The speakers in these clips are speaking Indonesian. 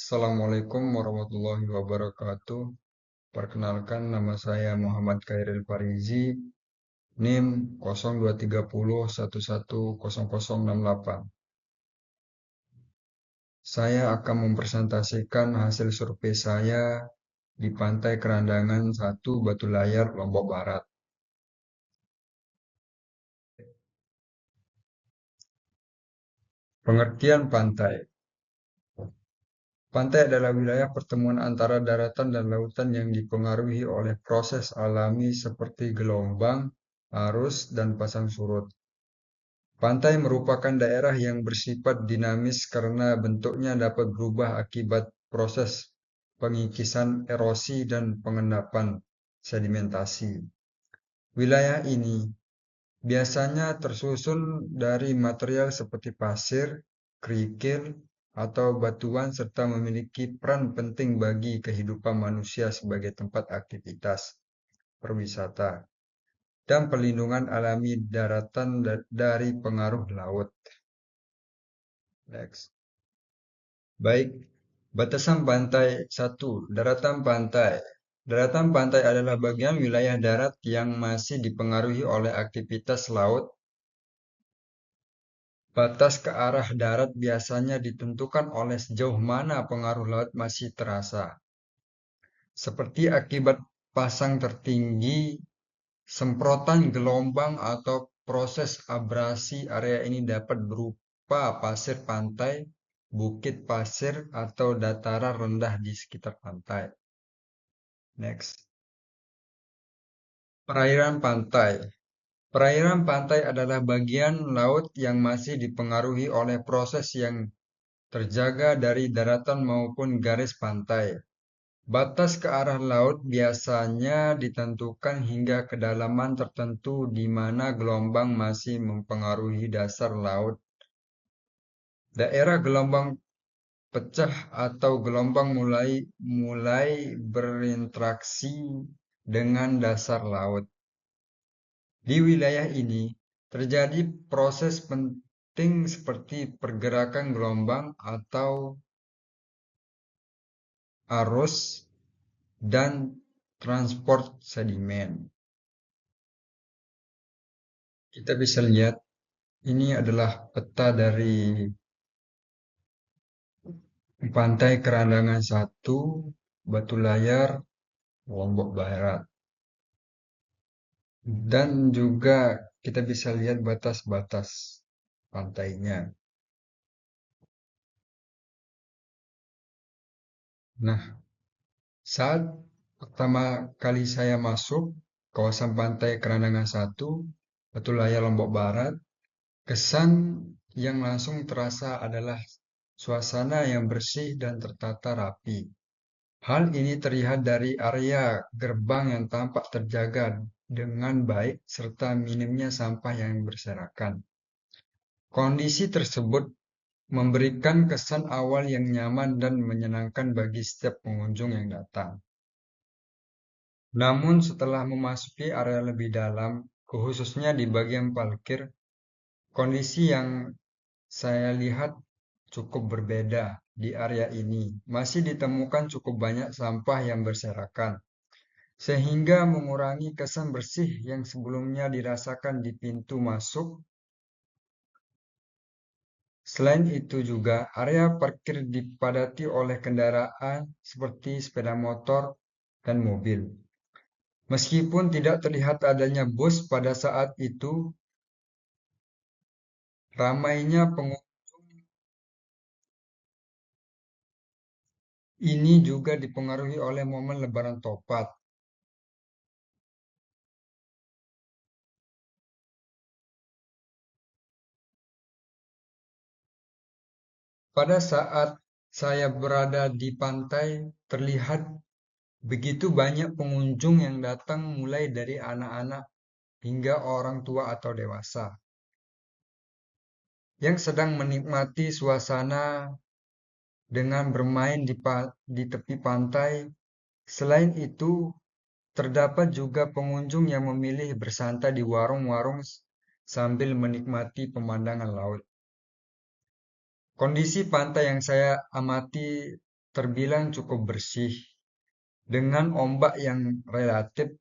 Assalamualaikum warahmatullahi wabarakatuh. Perkenalkan, nama saya Muhammad Khairil Farizi, NIM 0230110068. Saya akan mempresentasikan hasil survei saya di Pantai Kerandangan 1 Batu Layar, Lombok Barat. Pengertian pantai. Pantai adalah wilayah pertemuan antara daratan dan lautan yang dipengaruhi oleh proses alami seperti gelombang, arus, dan pasang surut. Pantai merupakan daerah yang bersifat dinamis karena bentuknya dapat berubah akibat proses pengikisan erosi dan pengendapan sedimentasi. Wilayah ini biasanya tersusun dari material seperti pasir, kerikil, atau batuan serta memiliki peran penting bagi kehidupan manusia sebagai tempat aktivitas perwisata dan perlindungan alami daratan dari pengaruh laut. Next. Baik, batasan pantai 1, daratan pantai. Daratan pantai adalah bagian wilayah darat yang masih dipengaruhi oleh aktivitas laut. Batas ke arah darat biasanya ditentukan oleh sejauh mana pengaruh laut masih terasa. Seperti akibat pasang tertinggi, semprotan gelombang atau proses abrasi, area ini dapat berupa pasir pantai, bukit pasir, atau dataran rendah di sekitar pantai. Next. Perairan pantai. Perairan pantai adalah bagian laut yang masih dipengaruhi oleh proses yang terjaga dari daratan maupun garis pantai. Batas ke arah laut biasanya ditentukan hingga kedalaman tertentu di mana gelombang masih mempengaruhi dasar laut. Daerah gelombang pecah atau gelombang mulai berinteraksi dengan dasar laut. Di wilayah ini terjadi proses penting seperti pergerakan gelombang atau arus dan transport sedimen. Kita bisa lihat ini adalah peta dari Pantai Kerandangan 1 Batu Layar, Lombok Barat. Dan juga kita bisa lihat batas-batas pantainya. Nah, saat pertama kali saya masuk kawasan Pantai Kerandangan 1 Batu Layar, Lombok Barat, kesan yang langsung terasa adalah suasana yang bersih dan tertata rapi. Hal ini terlihat dari area gerbang yang tampak terjaga dengan baik serta minimnya sampah yang berserakan. Kondisi tersebut memberikan kesan awal yang nyaman dan menyenangkan bagi setiap pengunjung yang datang. Namun setelah memasuki area lebih dalam, khususnya di bagian parkir, kondisi yang saya lihat cukup berbeda. Di area ini masih ditemukan cukup banyak sampah yang berserakan, sehingga mengurangi kesan bersih yang sebelumnya dirasakan di pintu masuk. Selain itu juga, area parkir dipadati oleh kendaraan seperti sepeda motor dan mobil. Meskipun tidak terlihat adanya bus pada saat itu, ramainya pengunjung ini juga dipengaruhi oleh momen Lebaran Topat. Pada saat saya berada di pantai, terlihat begitu banyak pengunjung yang datang mulai dari anak-anak hingga orang tua atau dewasa yang sedang menikmati suasana dengan bermain di tepi pantai. Selain itu, terdapat juga pengunjung yang memilih bersantai di warung-warung sambil menikmati pemandangan laut. Kondisi pantai yang saya amati terbilang cukup bersih, dengan ombak yang relatif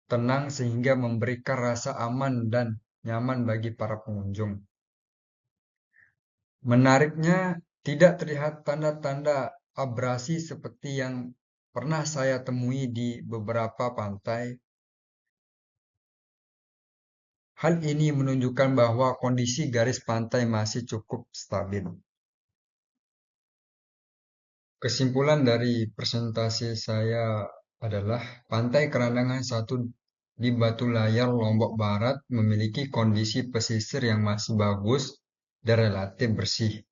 tenang sehingga memberikan rasa aman dan nyaman bagi para pengunjung. Menariknya, tidak terlihat tanda-tanda abrasi seperti yang pernah saya temui di beberapa pantai. Hal ini menunjukkan bahwa kondisi garis pantai masih cukup stabil. Kesimpulan dari presentasi saya adalah Pantai Kerandangan 1 di Batu Layar, Lombok Barat memiliki kondisi pesisir yang masih bagus dan relatif bersih,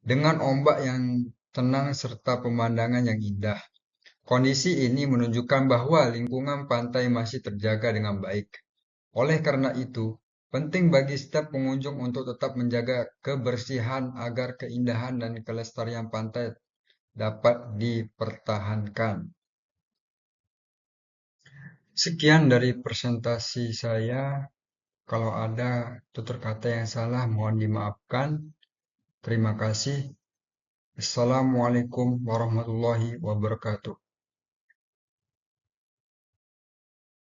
dengan ombak yang tenang serta pemandangan yang indah. Kondisi ini menunjukkan bahwa lingkungan pantai masih terjaga dengan baik. Oleh karena itu, penting bagi setiap pengunjung untuk tetap menjaga kebersihan agar keindahan dan kelestarian pantai dapat dipertahankan. Sekian dari presentasi saya. Kalau ada tutur kata yang salah, mohon dimaafkan. Terima kasih. Assalamualaikum warahmatullahi wabarakatuh.